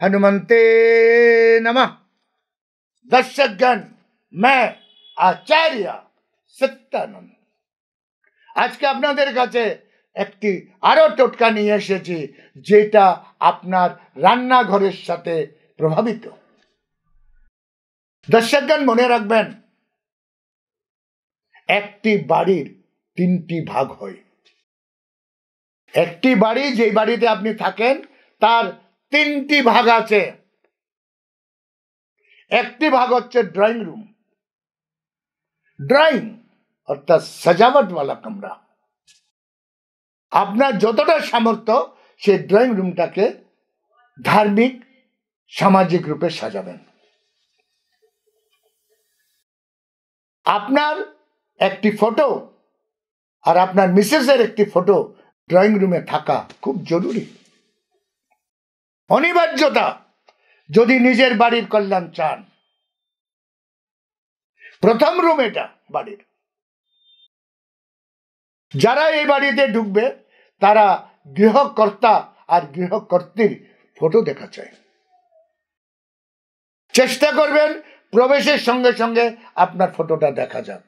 हनुमंते नमः। दर्शकगण, मैं आचार्य सत्यानंद আজকে আপনাদের কাছে একটি আরো টোটকা নিয়ে এসেছি, যেটা আপনার রান্নাঘরের সাথে প্রভাবিত। দর্শকগণ, মনে রাখবেন, একটি বাড়ির তিনটি ভাগ হয়। একটি বাড়ি, যে বাড়িতে আপনি থাকেন, তার তিনটি ভাগ আছে। একটি ভাগ হচ্ছে ড্রয়িং রুম, ড্রয়িং অর্থাৎ সাজাবটওয়ালা কামরা। আপনার যতটা সামর্থ্য সেই ড্রয়িং রুমটাকে ধার্মিক সামাজিক রূপে সাজাবেন। আপনার একটি ফটো আর আপনার মিসেসের একটি ফটো ড্রয়িং রুমে থাকা খুব জরুরি, অনিবার্যতা। যদি নিজের বাড়ির কল্যাণ চান, প্রথম রুম এটা বাড়ির। যারা এই বাড়িতে ঢুকবে তারা গৃহকর্তা আর গৃহকর্ত্রীর ফটো দেখা চায়। চেষ্টা করবেন প্রবেশের সঙ্গে সঙ্গে আপনার ফটোটা দেখা যাক।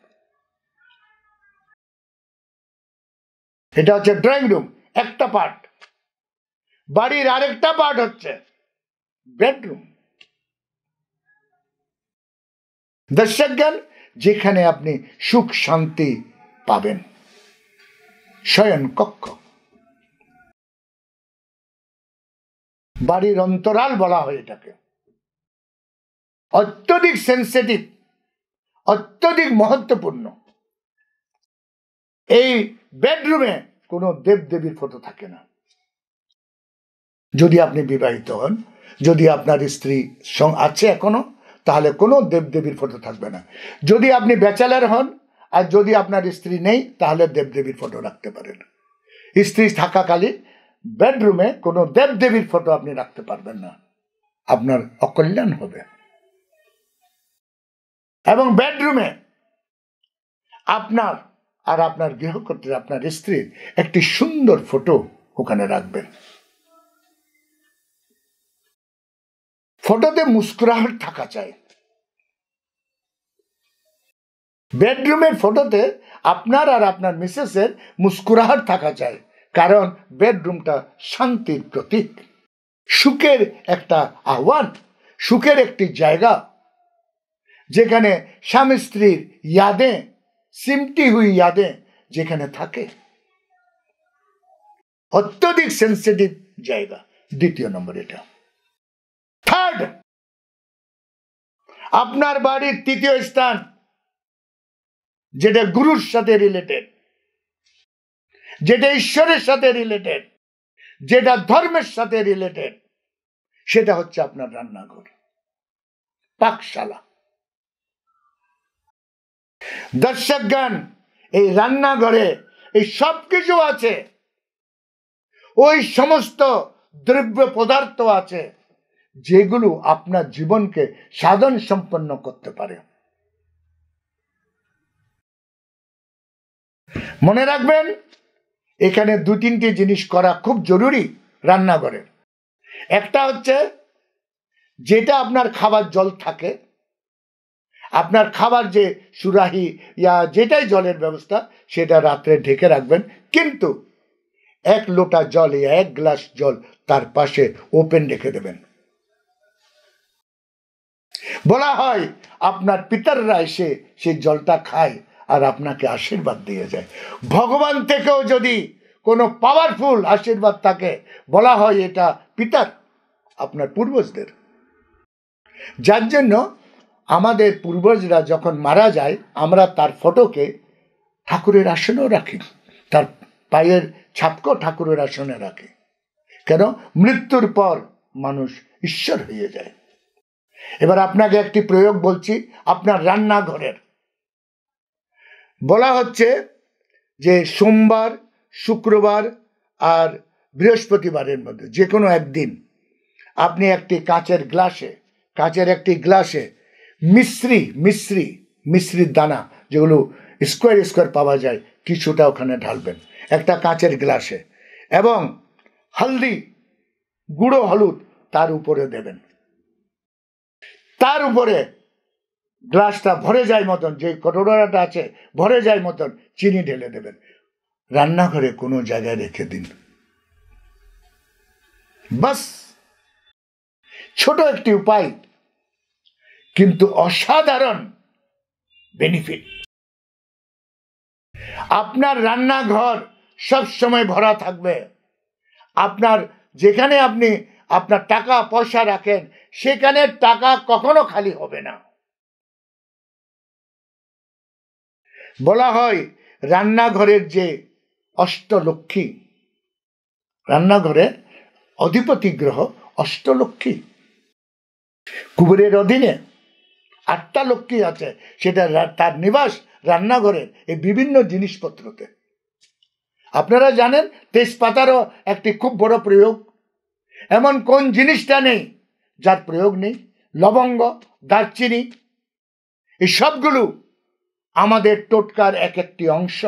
এটা হচ্ছে ড্রয়িং রুম, একটা পার্ট। বাড়ির আরেকটা পার্ট হচ্ছে বেডরুম। দর্শকগণ, যেখানে আপনি সুখ শান্তি পাবেন, শয়ন কক্ষ। বাড়ির অন্তরাল বলা হয় এটাকে। অত্যধিক সেন্সিটিভ, অত্যধিক মহত্বপূর্ণ। এই বেডরুমে কোনো দেবদেবীর ফটো থাকে না। যদি আপনি বিবাহিত হন, যদি আপনার স্ত্রী আছে এখনো, তাহলে কোনো দেবদেবীর ফটো থাকবে না। যদি আপনি ব্যাচেলার হন আর যদি আপনার স্ত্রী নেই, তাহলে দেবদেবীর ফটো রাখতে পারেন। স্ত্রী থাকাকালীন বেডরুমে কোনো দেবদেবীর ফটো আপনি রাখতে পারবেন না, আপনার অকল্যাণ হবে। এবং বেডরুমে আপনার আর আপনার গৃহকর্ত্রী, আপনার স্ত্রীর একটি সুন্দর ফটো ওখানে রাখবেন। ফটোতে মুস্কুরাহট থাকা চাই। বেডরুমের ফটোতে আপনার আর আপনার মিসেসের মুস্কুরাহট থাকা চাই, কারণ বেডরুমটা শান্তির প্রতীক, সুখের একটা আহ্বান, সুখের একটি জায়গা, যেখানে স্বামী স্ত্রীর ইয়াদে, সিমটি হুই ইয়াদে যেখানে থাকে। অত্যধিক সেন্সিটিভ জায়গা। দ্বিতীয় নম্বর এটা। থার্ড, আপনার বাড়ির তৃতীয় স্থান, যেটা গুরুর সাথে রিলেটেড, যেটা ঈশ্বরের সাথে রিলেটেড, যেটা ধর্মের সাথে রিলেটেড, সেটা হচ্ছে আপনার রান্নাঘর, পাকশালা। দর্শকগণ, এই রান্নাঘরে এই সব কিছু আছে, ওই সমস্ত দ্রব্য পদার্থ আছে যেগুলো আপনার জীবনকে সাধন সম্পন্ন করতে পারে। মনে রাখবেন, এখানে দু তিনটি জিনিস করা খুব জরুরি রান্নাঘরের। একটা হচ্ছে, যেটা আপনার খাবার জল থাকে, আপনার খাবার যে সুরাহি ইয়া যেটাই জলের ব্যবস্থা, সেটা রাত্রে ঢেকে রাখবেন। কিন্তু এক লোটা জল, এক গ্লাস জল তার পাশে ওপেন রেখে দেবেন। বলা হয় আপনার পিতাররা এসে সেই জলটা খায় আর আপনাকে আশীর্বাদ দিয়ে যায়। ভগবান থেকেও যদি কোনো পাওয়ারফুল আশীর্বাদ থাকে, বলা হয় এটা পিতার, আপনার পূর্বজদের। যার জন্য আমাদের পূর্বজরা যখন মারা যায়, আমরা তার ফটোকে ঠাকুরের আসনেও রাখি, তার পায়ের ছাপকেও ঠাকুরের আসনে রাখি। কেন? মৃত্যুর পর মানুষ ঈশ্বর হয়ে যায়। এবার আপনাকে একটি প্রয়োগ বলছি আপনার রান্নাঘরের। বলা হচ্ছে যে সোমবার, শুক্রবার আর বৃহস্পতিবারের মধ্যে যে কোনো একদিন আপনি একটি কাঁচের একটি গ্লাসে মিশ্রির দানা, যেগুলো স্কোয়ার পাওয়া যায়, কিছুটা ওখানে ঢালবেন একটা কাঁচের গ্লাসে, এবং গুঁড়ো হলুদ তার উপরে দেবেন, তার উপরে গ্লাসটা ভরে যায় মতন, যে কটোরাটা আছে ভরে যায় মতন চিনি ঢেলে দেবেন, রান্নাঘরে কোনো জায়গায় রেখে দিন। বাস, ছোট একটি উপায়, কিন্তু অসাধারণ বেনিফিট। আপনার রান্নাঘর সব সময় ভরা থাকবে। আপনার যেখানে আপনি আপনার টাকা পয়সা রাখেন সেখানে টাকা কখনো খালি হবে না। বলা হয় রান্নাঘরের যে অষ্টলক্ষ্মী, রান্নাঘরের অধিপতি গ্রহ অষ্টলক্ষ্মী, কুবেরের অধীনে 8টা লক্ষ্মী আছে, সেটা তার নিবাস রান্নাঘরের এই বিভিন্ন জিনিসপত্রতে। আপনারা জানেন তেজপাতারও একটি খুব বড় প্রয়োগ, এমন কোন জিনিসটা নেই যার প্রয়োগ নেই। লবঙ্গ, দারচিনি, এই সবগুলো আমাদের টোটকার এক একটি অংশ।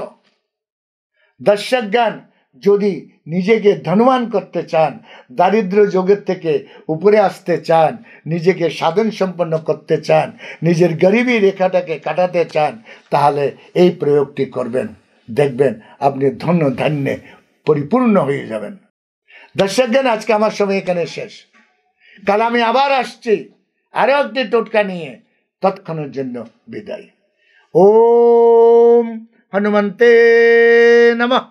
দর্শকগণ, যদি নিজেকে ধনবান করতে চান, দারিদ্র যোগের থেকে উপরে আসতে চান, নিজেকে সাধন সম্পন্ন করতে চান, নিজের গরিবী রেখাটাকে কাটাতে চান, তাহলে এই প্রয়োগটি করবেন, দেখবেন আপনি ধন্য ধান্যে পরিপূর্ণ হয়ে যাবেন। দর্শকগণ, আজকে আমার সময় এখানে শেষ। কাল আমি আবার আসছি আরো একটি টোটকা নিয়ে। তৎক্ষণের জন্য বিদায়। ওম হনুমন্তে নমঃ।